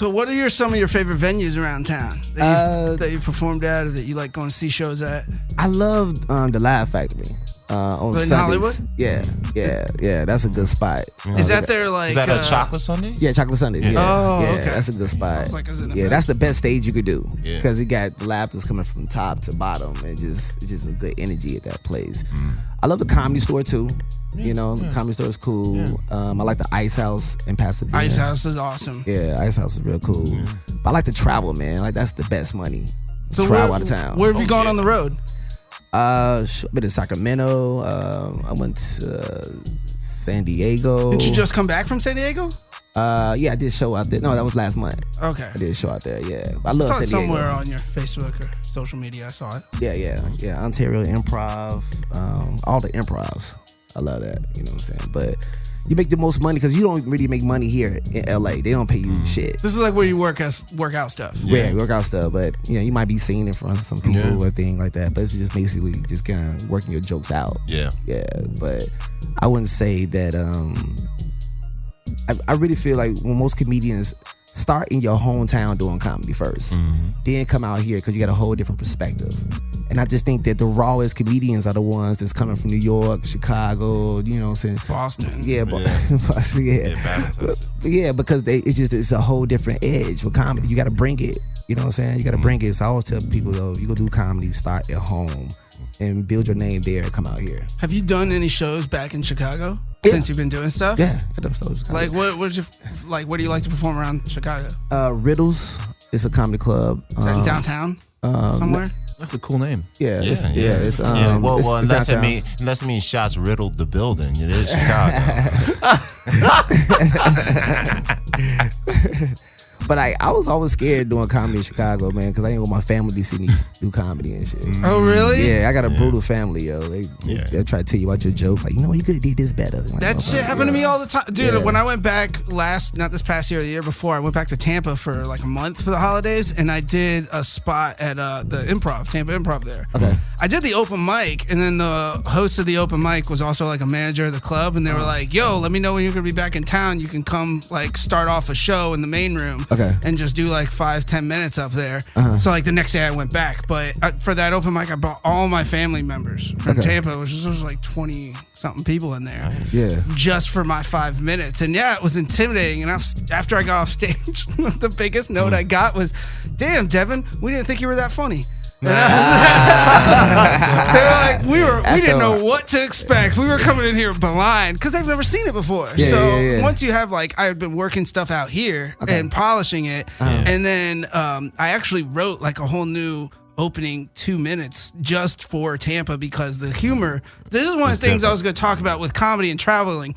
So what are some of your favorite venues around town that you performed at or that you like going to see shows at? I love the Laugh Factory. On Sundays. Hollywood? Yeah. That's a good spot. Is that their like? Is that a chocolate Sunday? Yeah, Chocolate Sundays. Yeah, okay. That's a good spot. Like, that's the best stage you could do because you got the laughters coming from top to bottom and just a good energy at that place. I love the Comedy Store too. You know, the Comedy Store is cool. Yeah. I like the Ice House in Pasadena. Ice House is awesome. Yeah, Ice House is real cool. But I like to travel, man. Like that's the best money. So travel out of town. Where have you gone on the road? I've been to Sacramento. I went to San Diego. Did you just come back from San Diego? Yeah, I did a show out there. No, that was last month. Okay. I did a show out there, yeah. I love San Diego. Somewhere on your Facebook or social media, I saw it. Yeah. Ontario Improv, all the improvs. I love that, you know what I'm saying? But you make the most money because you don't really make money here in LA. They don't pay you shit. This is like where you work out stuff. Yeah, work out stuff. But you might be seen in front of some people or thing like that. But it's just basically just kind of working your jokes out. Yeah. But I wouldn't say that. I really feel like when most comedians start in your hometown doing comedy first, then come out here because you got a whole different perspective. And I just think that the rawest comedians are the ones that's coming from New York, Chicago, you know what I'm saying? Boston. Yeah, Boston, yeah, because it's a whole different edge with comedy. You got to bring it. You know what I'm saying? You got to bring it. So I always tell people, though, if you go do comedy, start at home and build your name there and come out here. Have you done any shows back in Chicago since you've been doing stuff? Yeah, I done shows. Like what do you like to perform around Chicago? Riddles is a comedy club. Is that in downtown somewhere? That's a cool name. Yeah. It's unless it means shots riddled the building. It is Chicago. But I was always scared doing comedy in Chicago, man, because I didn't want my family to see me do comedy and shit. Oh, really? Yeah, I got a brutal family, yo. They try to tell you about your jokes. Like, you could have did this better. Like, that shit happened to me all the time. Dude, when I went back not this past year, the year before, I went back to Tampa for like a month for the holidays, and I did a spot at the Improv, Tampa Improv there. Okay. I did the open mic, and then the host of the open mic was also like a manager of the club, and they were like, yo, let me know when you're going to be back in town. You can come like start off a show in the main room. Okay. And just do like 5-10 minutes up there. So like the next day I went back, but for that open mic I brought all my family members from Tampa, which was like 20 something people in there. Yeah. Just for my 5 minutes, and it was intimidating. And after I got off stage, the biggest note I got was, "Damn, Devin, we didn't think you were that funny." They're like, we didn't know what to expect. We were coming in here blind because they've never seen it before. Once you have I had been working stuff out here and polishing it, and then I actually wrote like a whole new opening 2 minutes just for Tampa because the humor. This is one of the things I was going to talk about with comedy and traveling.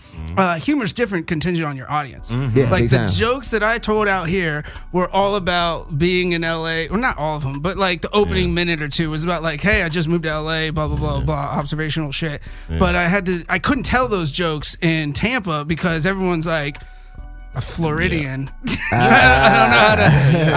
Humor's different contingent on your audience. Yeah, like the jokes that I told out here were all about being in LA, or not all of them, but like the opening minute or two was about like, hey, I just moved to LA, blah blah blah blah, observational shit. But I couldn't tell those jokes in Tampa because everyone's like a Floridian. I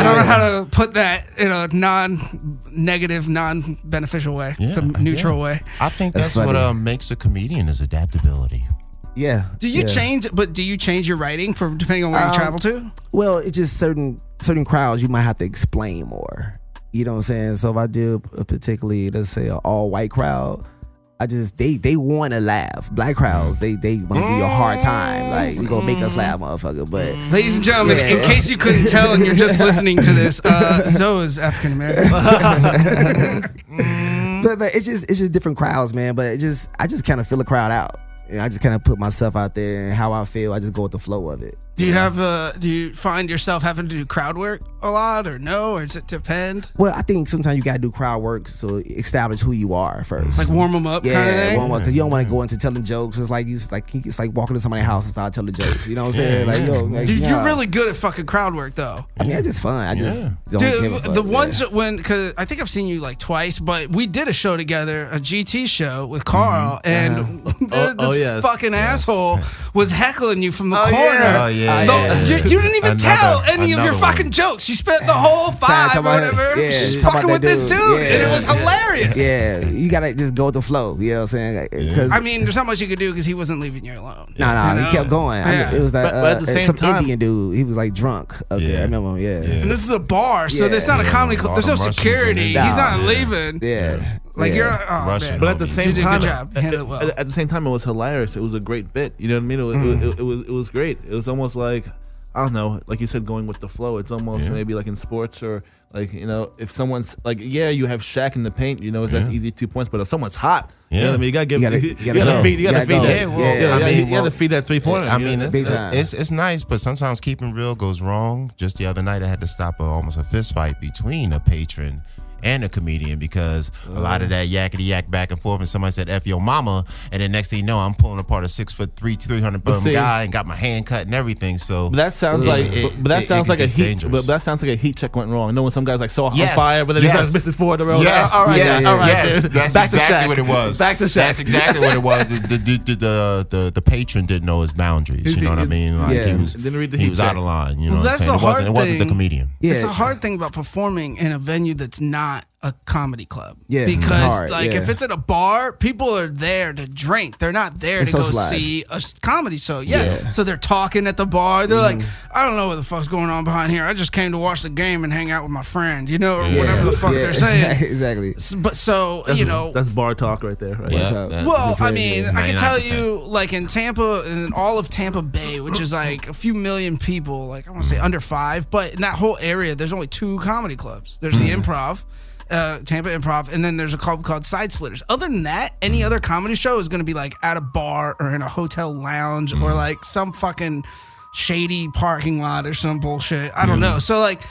don't know how to put that in a non-negative, non-beneficial way. It's a neutral way. I think that's what makes a comedian is adaptability. Yeah. Do you change? But do you change your writing depending on where you travel to? Well, it's just certain crowds you might have to explain more. You know what I'm saying? So if I do a particularly, let's say, an all-white crowd, they want to laugh. Black crowds, they want to give you a hard time. Like, you gonna make us laugh, motherfucker. But ladies and gentlemen, in case you couldn't tell and you're just listening to this, Zoe is African American. but it's just different crowds, man. But I just kind of fill the crowd out. And I just kind of put myself out there and how I feel. I just go with the flow of it. Do you find yourself having to do crowd work a lot, or no, or does it depend? Well, I think sometimes you gotta do crowd work so establish who you are first. Like warm them up, kind of thing. Warm up, because you don't want to go into telling jokes. It's like walking to somebody's house and start telling jokes. You know what I'm saying? Dude, you're really good at fucking crowd work, though. I mean, it's just fun. I just don't give a fuck. The ones because I think I've seen you like twice, but we did a show together, a GT show with Carl, and there's fucking asshole was heckling you from the corner. Oh, yeah. You didn't even tell any of your fucking jokes. You spent the whole 5 or whatever fucking with this dude, and it was hilarious. Yeah, you gotta just go with the flow. You know what I'm saying? Cause I mean, there's not much you could do because he wasn't leaving you alone. Nah, he kept going. I mean, it was like but at the same some time, Indian dude. He was like drunk up there. I remember him. Yeah. And this is a bar, so there's not a comedy club. There's no security. He's not leaving. Yeah. Like you're Russian. But at the same time, at the same time, it was hilarious. It was a great bit. You know what I mean? It was great. It was almost like, I don't know, like you said, going with the flow. It's almost maybe like in sports or like, you know, if someone's like, you have Shaq in the paint, you know, that's easy 2 points. But if someone's hot, you know what I mean? You gotta feed that. You gotta feed that 3-pointer. I mean, it's nice, but sometimes keeping real goes wrong. Just the other night, I had to stop almost a fist fight between a patron and a comedian because a lot of that yakety yak back and forth, and somebody said "F your mama," and then next thing you know, I'm pulling apart a 6'3", 300-pound guy and got my hand cut and everything. So that sounds like a heat. But that sounds like a heat check went wrong. You know when some guys like so on fire, but then he starts missing forward the road. Yes, all right. That's Back exactly what it was. Back to Shaq. That's exactly what it was. The patron didn't know his boundaries. You know what I mean? Like he was out of line. You know what I'm saying? It wasn't the comedian. It's a hard thing about performing in a venue that's not a comedy club. Yeah, because hard, if it's at a bar, people are there to drink. They're not there to go see a comedy show. So they're talking at the bar. They're like, I don't know what the fuck's going on behind here. I just came to watch the game and hang out with my friend, you know, or whatever the fuck they're saying. Exactly. But so that's, you know, that's bar talk right there. Right? Well, I mean, I can tell you, like in Tampa and all of Tampa Bay, which is like a few million people, like I want to say under 5, but in that whole area, there's only 2 comedy clubs. There's the Improv. Tampa Improv, and then there's a club called Side Splitters. Other than that, any other comedy show is going to be like at a bar or in a hotel lounge or like some fucking shady parking lot or some bullshit. I don't know. So like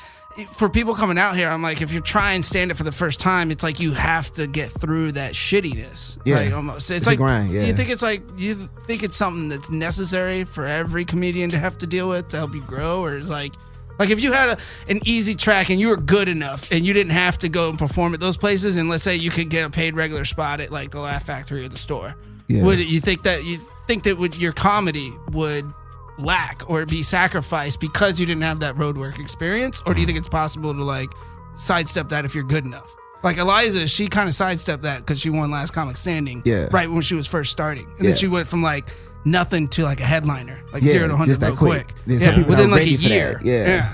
for people coming out here, I'm like, if you're trying stand it for the first time, it's like you have to get through that shittiness. Yeah, like, almost. It's a like grind. Yeah. You think it's something that's necessary for every comedian to have to deal with to help you grow, or is like if you had an easy track and you were good enough and you didn't have to go and perform at those places, and let's say you could get a paid regular spot at like the Laugh Factory or the store, would you think that your comedy would lack or be sacrificed because you didn't have that road work experience, or do you think it's possible to like sidestep that if you're good enough? Like Eliza, she kind of sidestepped that because she won Last Comic Standing right when she was first starting, and then she went from like nothing to like a headliner, like 0 to 100 real quick. Within like a year. Yeah.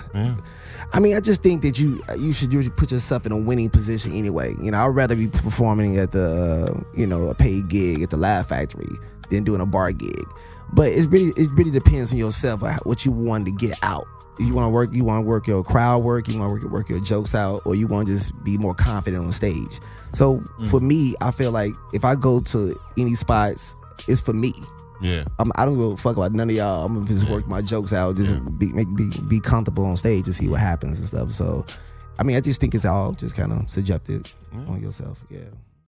I mean, I just think that you should put yourself in a winning position anyway. You know, I'd rather be performing at the a paid gig at the Laugh Factory than doing a bar gig. But it really depends on yourself, what you want to get out. You want to work your crowd work, you want to work your jokes out, or you want to just be more confident on stage. So for me, I feel like if I go to any spots, it's for me. Yeah, I don't give a fuck about none of y'all. I'm gonna just work my jokes out, just be comfortable on stage and see what happens and stuff. So, I mean, I just think it's all just kind of subjective on yourself. Yeah.